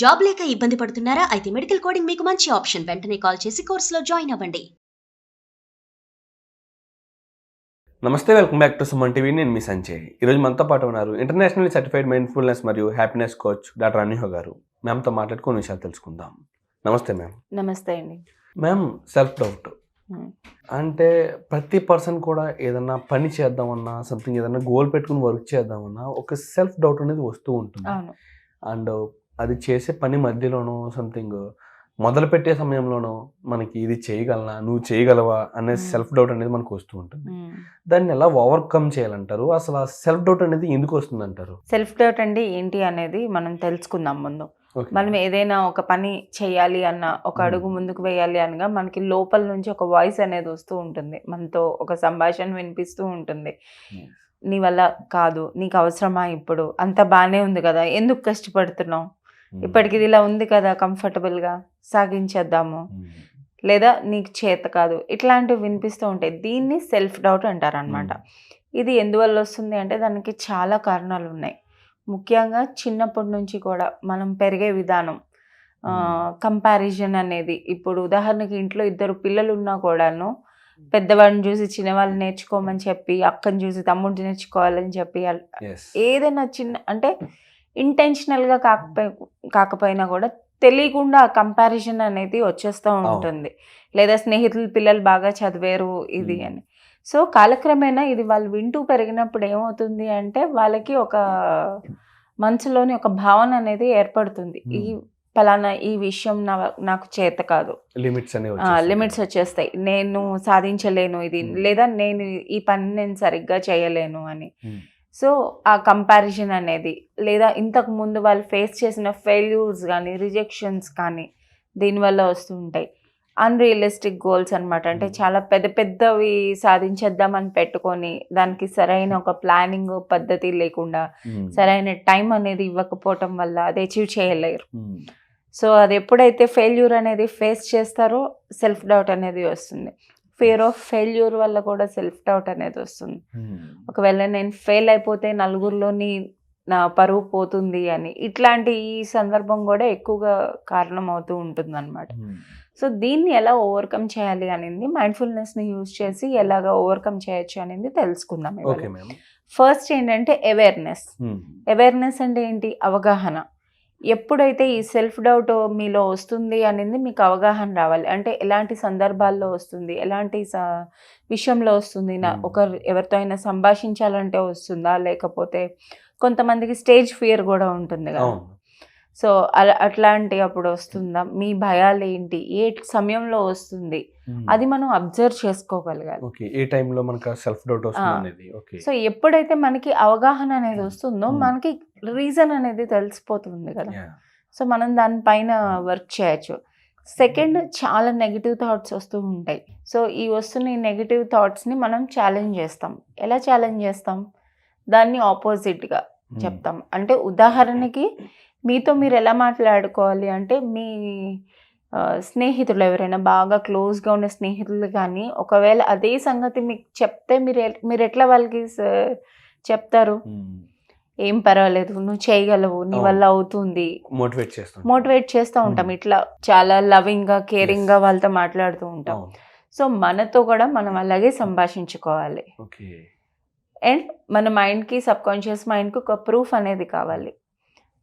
Job లేక ఇబ్బంది పడుతున్నారా? అయితే మెడికల్ కోడింగ్ మీకు మంచి ఆప్షన్. వెంటనే కాల్ చేసి కోర్సులో జాయిన్ అవ్వండి. నమస్తే, welcome back to Suman TV. నేను మీ సంజయ్. ఈరోజు మనతో పాటు ఉన్నారు ఇంటర్నేషనల్ సర్టిఫైడ్ మైండ్ఫుల్నెస్ మరియు హ్యాపీనెస్ కోచ్ డాక్టర్ అనిహో గారు. మ్యామ్తో మాట్లాడుకుని విషయాలు తెలుసుకుందాం. నమస్తే మ్యామ్. నమస్తే అండి. మ్యామ్, సెల్ఫ్ డౌట్ అంటే ప్రతి పర్సన్ కూడా ఏదన్నా పని చేద్దామన్నా, సంథింగ్ ఏదన్నా గోల్ పెట్టుకుని వర్క్ చేద్దామన్నా ఒక సెల్ఫ్ డౌట్ అనేది వస్తూ ఉంటుంది. అండ్ అది చేసే పని మధ్యలోనో సంథింగ్ మొదలు పెట్టే సమయంలోనో మనకి ఇది చేయగలనా, నువ్వు చేయగలవా అనే సెల్ఫ్ డౌట్ అనేది మనకు వస్తూ ఉంటుంది. దాన్ని ఎలా ఓవర్కమ్ చేయాలంటారు? అసలు ఆ సెల్ఫ్ డౌట్ అనేది ఎందుకు వస్తుంది అంటారు? సెల్ఫ్ డౌట్ అంటే ఏంటి అనేది మనం తెలుసుకుందాం ముందు. మనం ఏదైనా ఒక పని చేయాలి అన్న, ఒక అడుగు ముందుకు వేయాలి అనగా మనకి లోపల నుంచి ఒక వాయిస్ అనేది వస్తూ ఉంటుంది, మనతో ఒక సంభాషణ వినిపిస్తూ ఉంటుంది. నీ వల్ల కాదు, నీకు అవసరమా, ఇప్పుడు అంత బాగానే ఉంది కదా, ఎందుకు కష్టపడుతున్నావు, ఇప్పటికి ఇది ఇలా ఉంది కదా, కంఫర్టబుల్గా సాగించేద్దాము, లేదా నీకు చేత కాదు, ఇట్లాంటివి వినిపిస్తూ ఉంటాయి. దీన్ని సెల్ఫ్ డౌట్ అంటారు అనమాట. ఇది ఎందువల్ల వస్తుంది అంటే దానికి చాలా కారణాలు ఉన్నాయి. ముఖ్యంగా చిన్నప్పటి నుంచి కూడా మనం పెరిగే విధానం, కంపారిజన్ అనేది. ఇప్పుడు ఉదాహరణకి ఇంట్లో ఇద్దరు పిల్లలు ఉన్నా కూడాను పెద్దవాడిని చూసి చిన్నవాళ్ళు నేర్చుకోమని చెప్పి, అక్కని చూసి తమ్ముడిని నేర్చుకోవాలని చెప్పి, ఏదైనా చిన్న అంటే ఇంటెన్షనల్గా కాకపోయినా కూడా తెలియకుండా ఆ కంపారిజన్ అనేది వచ్చేస్తూ ఉంటుంది. లేదా స్నేహితులు పిల్లలు బాగా చదివారు ఇది అని. సో కాలక్రమేణా ఇది వాళ్ళు వింటూ పెరిగినప్పుడు ఏమవుతుంది అంటే వాళ్ళకి ఒక మనసులోని ఒక భావన అనేది ఏర్పడుతుంది. ఈ పలానా ఈ విషయం నాకు చేత కాదు, లిమిట్స్ వచ్చేస్తాయి, నేను సాధించలేను ఇది, లేదా నేను ఈ పని నేను సరిగ్గా చేయలేను అని. సో ఆ కంపారిజన్ అనేది, లేదా ఇంతకు ముందు వాళ్ళు ఫేస్ చేసిన ఫెయిల్యూర్స్ కానీ, రిజెక్షన్స్ కానీ దీనివల్ల వస్తూ ఉంటాయి. అన్రియలిస్టిక్ గోల్స్ అనమాట. అంటే చాలా పెద్ద పెద్దవి సాధించేద్దామని పెట్టుకొని దానికి సరైన ఒక ప్లానింగ్ పద్ధతి లేకుండా, సరైన టైం అనేది ఇవ్వకపోవటం వల్ల అది అచీవ్ చేయలేరు. సో అది ఎప్పుడైతే ఫెయిల్యూర్ అనేది ఫేస్ చేస్తారో సెల్ఫ్ డౌట్ అనేది వస్తుంది. ఫియర్ ఆఫ్ ఫెయిల్యూర్ వల్ల కూడా సెల్ఫ్ డౌట్ అనేది వస్తుంది. ఒకవేళ నేను ఫెయిల్ అయిపోతే నలుగురిలోని నా పరువు పోతుంది అని, ఇట్లాంటి ఈ సందర్భం కూడా ఎక్కువగా కారణం అవుతూ ఉంటుంది అనమాట. సో దీన్ని ఎలా ఓవర్కమ్ చేయాలి అనేది, మైండ్ఫుల్నెస్ని యూజ్ చేసి ఎలాగ ఓవర్కమ్ చేయొచ్చు అనేది తెలుసుకుందాం. ఫస్ట్ ఏంటంటే అవేర్నెస్ అంటే ఏంటి? అవగాహన. ఎప్పుడైతే ఈ సెల్ఫ్ డౌట్ మీలో వస్తుంది అనేది మీకు అవగాహన రావాలి. అంటే ఎలాంటి సందర్భాల్లో వస్తుంది, ఎలాంటి విషయంలో వస్తుంది, ఎవరితో అయినా సంభాషించాలంటే వస్తుందా, లేకపోతే కొంతమందికి స్టేజ్ ఫియర్ కూడా ఉంటుంది కదా, సో అట్లాంటి అప్పుడు వస్తుందా, మీ భయాలు ఏంటి, ఏ సమయంలో వస్తుంది, అది మనం అబ్జర్వ్ చేసుకోగలగాలి. ఏ టైంలో మనకు సెల్ఫ్ డౌట్ వస్తుంది. సో ఎప్పుడైతే మనకి అవగాహన అనేది వస్తుందో మనకి రీజన్ అనేది తెలిసిపోతుంది కదా, సో మనం దానిపైన వర్క్ చేయొచ్చు. సెకండ్, చాలా నెగిటివ్ థాట్స్ వస్తూ ఉంటాయి. సో ఈ వస్తున్న ఈ నెగిటివ్ థాట్స్ని మనం ఛాలెంజ్ చేస్తాం. ఎలా ఛాలెంజ్ చేస్తాం? దాన్ని ఆపోజిట్గా చెప్తాం. అంటే ఉదాహరణకి మీతో మీరు ఎలా మాట్లాడుకోవాలి అంటే, మీ స్నేహితులు ఎవరైనా బాగా క్లోజ్గా ఉన్న స్నేహితులు కానీ ఒకవేళ అదే సంగతి మీకు చెప్తే మీరు ఎట్లా వాళ్ళకి చెప్తారు? ఏం పర్వాలేదు, నువ్వు చేయగలవు, నీ వల్ల అవుతుంది, మోటివేట్ చేస్తూ ఉంటాం. ఇట్లా చాలా లవింగ్గా, కేరింగ్గా వాళ్ళతో మాట్లాడుతూ ఉంటాం. సో మనతో కూడా మనం అలాగే సంభాషించుకోవాలి. అండ్ మన మైండ్కి, సబ్కాన్షియస్ మైండ్కి ఒక ప్రూఫ్ అనేది కావాలి.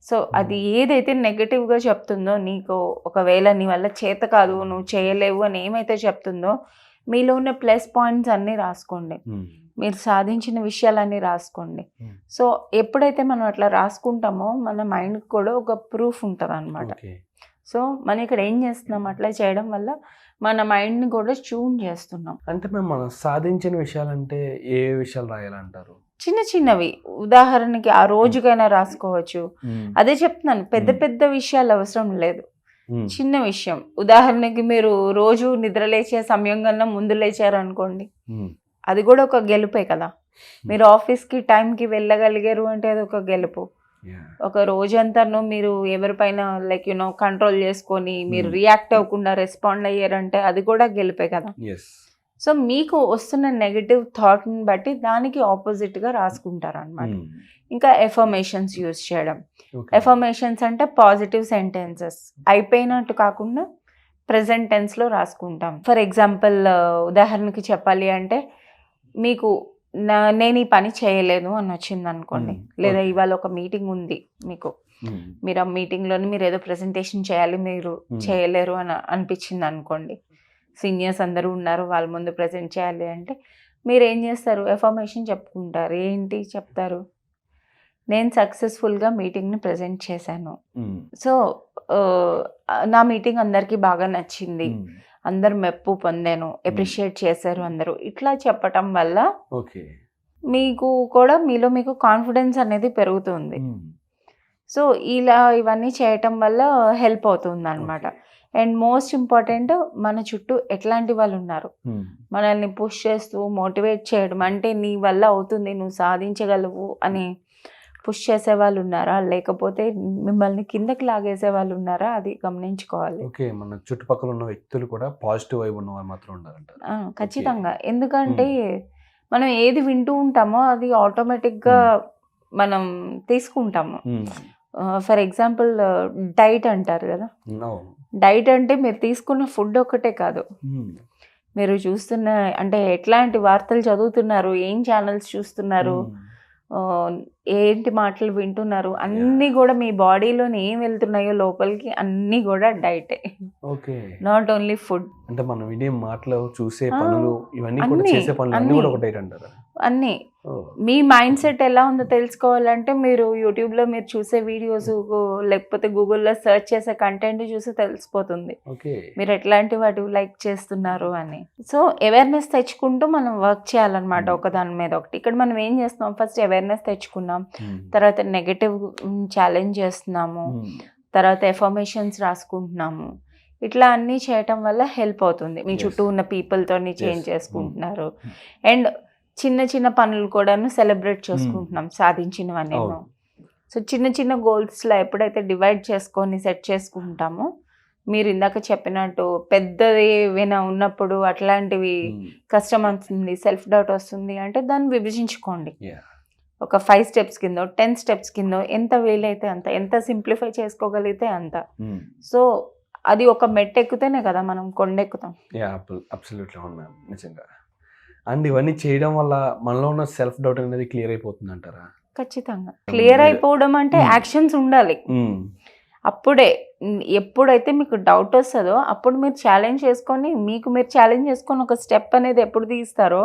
సో అది ఏదైతే నెగటివ్గా చెప్తుందో, నీకు ఒకవేళ నీ వల్ల చేత కాదు, నువ్వు చేయలేవు అని ఏమైతే చెప్తుందో, మీలో ఉన్న ప్లస్ పాయింట్స్ అన్నీ రాసుకోండి, మీరు సాధించిన విషయాలన్నీ రాసుకోండి. సో ఎప్పుడైతే మనం అట్లా రాసుకుంటామో మన మైండ్కి కూడా ఒక ప్రూఫ్ ఉంటుంది అనమాట. సో మనం ఇక్కడ ఏం చేస్తున్నాం, అట్లా చేయడం వల్ల మన మైండ్ని కూడా ట్యూన్ చేస్తున్నాం. అంటే మనం సాధించిన విషయాలంటే ఏ విషయాలు రాయాలంటారు? చిన్న చిన్నవి, ఉదాహరణకి ఆ రోజుకైనా రాసుకోవచ్చు. అదే చెప్తున్నాను, పెద్ద పెద్ద విషయాలు అవసరం లేదు, చిన్న విషయం. ఉదాహరణకి మీరు రోజు నిద్ర లేచే సమయం కన్నా ముందు లేచారనుకోండి, అది కూడా ఒక గెలుపే కదా. మీరు ఆఫీస్కి టైంకి వెళ్ళగలిగారు అంటే అది ఒక గెలుపు. ఒక రోజంతాను మీరు ఎవరిపైన కంట్రోల్ చేసుకొని మీరు రియాక్ట్ అవ్వకుండా రెస్పాండ్ అయ్యారంటే అది కూడా గెలిపే కదా. సో మీకు వస్తున్న నెగటివ్ థాట్ని బట్టి దానికి ఆపోజిట్గా రాసుకుంటారు అనమాట. ఇంకా ఎఫర్మేషన్స్ యూజ్ చేయడం. ఎఫర్మేషన్స్ అంటే పాజిటివ్ సెంటెన్సెస్, అయిపోయినట్టు కాకుండా ప్రెజెంట్ టెన్స్లో రాసుకుంటాం. ఫర్ ఎగ్జాంపుల్ ఉదాహరణకి చెప్పాలి అంటే, మీకు నేను ఈ పని చేయలేదు అని వచ్చింది అనుకోండి, లేదా ఇవాళ ఒక మీటింగ్ ఉంది మీకు, మీరు ఆ మీటింగ్లోని మీరు ఏదో ప్రెజెంటేషన్ చేయాలి, మీరు చేయలేరు అని అనిపించింది అనుకోండి, సీనియర్స్ అందరూ ఉన్నారు, వాళ్ళ ముందు ప్రజెంట్ చేయాలి అంటే మీరు ఏం చేస్తారు? ఎఫర్మేషన్ చెప్పుకుంటారు. ఏంటి చెప్తారు? నేను సక్సెస్ఫుల్గా మీటింగ్ని ప్రజెంట్ చేశాను, సో నా మీటింగ్ అందరికీ బాగా నచ్చింది, అందరు మెప్పు పొందాను, అప్రిషియేట్ చేశారు అందరూ. ఇట్లా చెప్పటం వల్ల మీకు కూడా మీలో మీకు కాన్ఫిడెన్స్ అనేది పెరుగుతుంది. సో ఇలా ఇవన్నీ చేయటం వల్ల హెల్ప్ అవుతుంది అనమాట. అండ్ మోస్ట్ ఇంపార్టెంట్, మన చుట్టూ ఎట్లాంటి వాళ్ళు ఉన్నారు, మనల్ని పుష్ చేస్తూ మోటివేట్ చేయడం, అంటే నీ వల్ల అవుతుంది, నువ్వు సాధించగలవు అని పుష్ చేసే వాళ్ళు ఉన్నారా, లేకపోతే మిమ్మల్ని కిందకి లాగేసే వాళ్ళు ఉన్నారా, అది గమనించుకోవాలి. ఓకే, మన చుట్టుపక్కల ఉన్న వ్యక్తులు కూడా పాజిటివ్ వైబ్ ఉన్న వాళ్ళు మాత్రం ఉండాలంట. ఖచ్చితంగా. ఎందుకంటే మనం ఏది వింటూ ఉంటామో అది ఆటోమేటిక్గా మనం తీసుకుంటాము. ఫర్ ఎగ్జాంపుల్ డైట్ అంటారు కదా, డైట్ అంటే మీరు తీసుకున్న ఫుడ్ ఒక్కటే కాదు, మీరు చూస్తున్న అంటే ఎట్లాంటి వార్తలు చదువుతున్నారు, ఏం ఛానల్స్ చూస్తున్నారు, ఏంటి మాటలు వింటున్నారు, అన్నీ కూడా మీ బాడీలోని ఏం వెళ్తున్నాయో లోపలికి అన్నీ కూడా డైటే. Okay, not only food. అంటే మనం వినే మాటలు, చూసే పనులు, ఇవన్నీ కూడా చేసే పనులు అన్నీ కూడా ఒక డైట్ అంటారా? అన్నీ. మీ మైండ్ సెట్ ఎలా ఉందో తెలుసుకోవాలంటే మీరు యూట్యూబ్లో మీరు చూసే వీడియోస్, లేకపోతే గూగుల్లో సెర్చ్ చేసే కంటెంట్ చూసి తెలిసిపోతుంది మీరు ఎట్లాంటి వాటి లైక్ చేస్తున్నారు అని. సో అవేర్నెస్ తెచ్చుకుంటూ మనం వర్క్ చేయాలన్నమాట ఒకదాని మీద ఒకటి. ఇక్కడ మనం ఏం చేస్తున్నాం, ఫస్ట్ అవేర్నెస్ తెచ్చుకున్నాం, తర్వాత నెగటివ్ ఛాలెంజ్ చేస్తున్నాము, తర్వాత ఎఫర్మేషన్స్ రాసుకుంటున్నాము. ఇట్లా అన్నీ చేయటం వల్ల హెల్ప్ అవుతుంది. మీ చుట్టూ ఉన్న పీపుల్తో చేంజ్ చేసుకుంటున్నారు. అండ్ చిన్న చిన్న పనులు కూడాను సెలబ్రేట్ చేసుకుంటున్నాం సాధించినవన్నీ. సో చిన్న చిన్న గోల్స్లో ఎప్పుడైతే డివైడ్ చేసుకొని సెట్ చేసుకుంటామో, మీరు ఇందాక చెప్పినట్టు పెద్దది ఏమైనా ఉన్నప్పుడు అట్లాంటివి కష్టం వస్తుంది, సెల్ఫ్ డౌట్ వస్తుంది అంటే దాన్ని విభజించుకోండి. ఒక 5 స్టెప్స్ కింద, 10 స్టెప్స్ కింద, ఎంత వీలైతే అంత, ఎంత సింప్లిఫై చేసుకోగలిగితే అంత. సో అది ఒక మెట్టు ఎక్కుతేనే కదా మనం కొండెక్కుతాం. అబ్సల్యూట్లీ అవును మ్యామ్, నిజంగా. అండ్ ఇవన్నీ చేయడం వల్ల మనలో ఉన్న సెల్ఫ్ డౌట్ అనేది క్లియర్ అయిపోతుంది అంటారా? ఖచ్చితంగా. క్లియర్ అయిపోవడం అంటే యాక్షన్స్ ఉండాలి. అప్పుడే ఎప్పుడైతే మీకు డౌట్ వస్తుందో అప్పుడు మీరు ఛాలెంజ్ చేసుకొని, మీకు మీరు ఛాలెంజ్ చేసుకొని ఒక స్టెప్ అనేది ఎప్పుడు తీస్తారో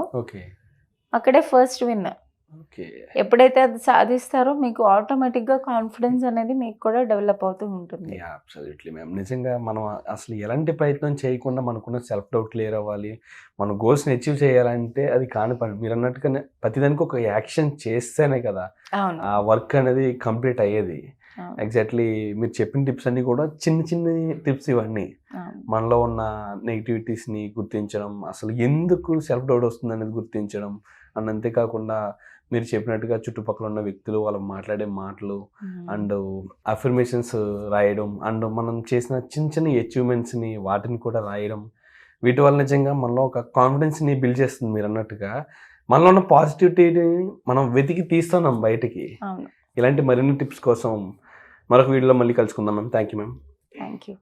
అక్కడే ఫస్ట్ విన్. ఎప్పుడైతే అది సాధిస్తారో మీకు ఆటోమేటిక్గా కాన్ఫిడెన్స్ అనేది మీకు కూడా డెవలప్ అవుతూ ఉంటుంది. అబ్సల్యూట్లీ మ్యామ్, నిజంగా మనం అసలు ఎలాంటి ప్రయత్నం చేయకుండా మనకున్న సెల్ఫ్ డౌట్ క్లియర్ అవ్వాలి, మన గోల్స్ని అచీవ్ చేయాలంటే అది కాని పని. మీరు అన్నట్టుగానే ప్రతిదానికి ఒక యాక్షన్ చేస్తేనే కదా ఆ వర్క్ అనేది కంప్లీట్ అయ్యేది. ఎగ్జాక్ట్లీ మీరు చెప్పిన టిప్స్ అన్నీ కూడా చిన్న చిన్న టిప్స్. ఇవన్నీ మనలో ఉన్న నెగిటివిటీస్ని గుర్తించడం, అసలు ఎందుకు సెల్ఫ్ డౌట్ వస్తుంది అనేది గుర్తించడం, అండ్ అంతేకాకుండా మీరు చెప్పినట్టుగా చుట్టుపక్కల ఉన్న వ్యక్తులు, వాళ్ళు మాట్లాడే మాటలు, అండ్ అఫర్మేషన్స్ రాయడం, అండ్ మనం చేసిన చిన్న చిన్న అచీవ్మెంట్స్ని వాటిని కూడా రాయడం, వీటి వల్ల నిజంగా మనలో ఒక కాన్ఫిడెన్స్ని బిల్డ్ చేస్తుంది. మీరు అన్నట్టుగా మనలో ఉన్న పాజిటివిటీని మనం వెతికి తీస్తున్నాం బయటికి. ఇలాంటి మరిన్ని టిప్స్ కోసం మరొక వీడియోలో మళ్ళీ కలుసుకుందాం ma'am. Thank you ma'am. Thank you.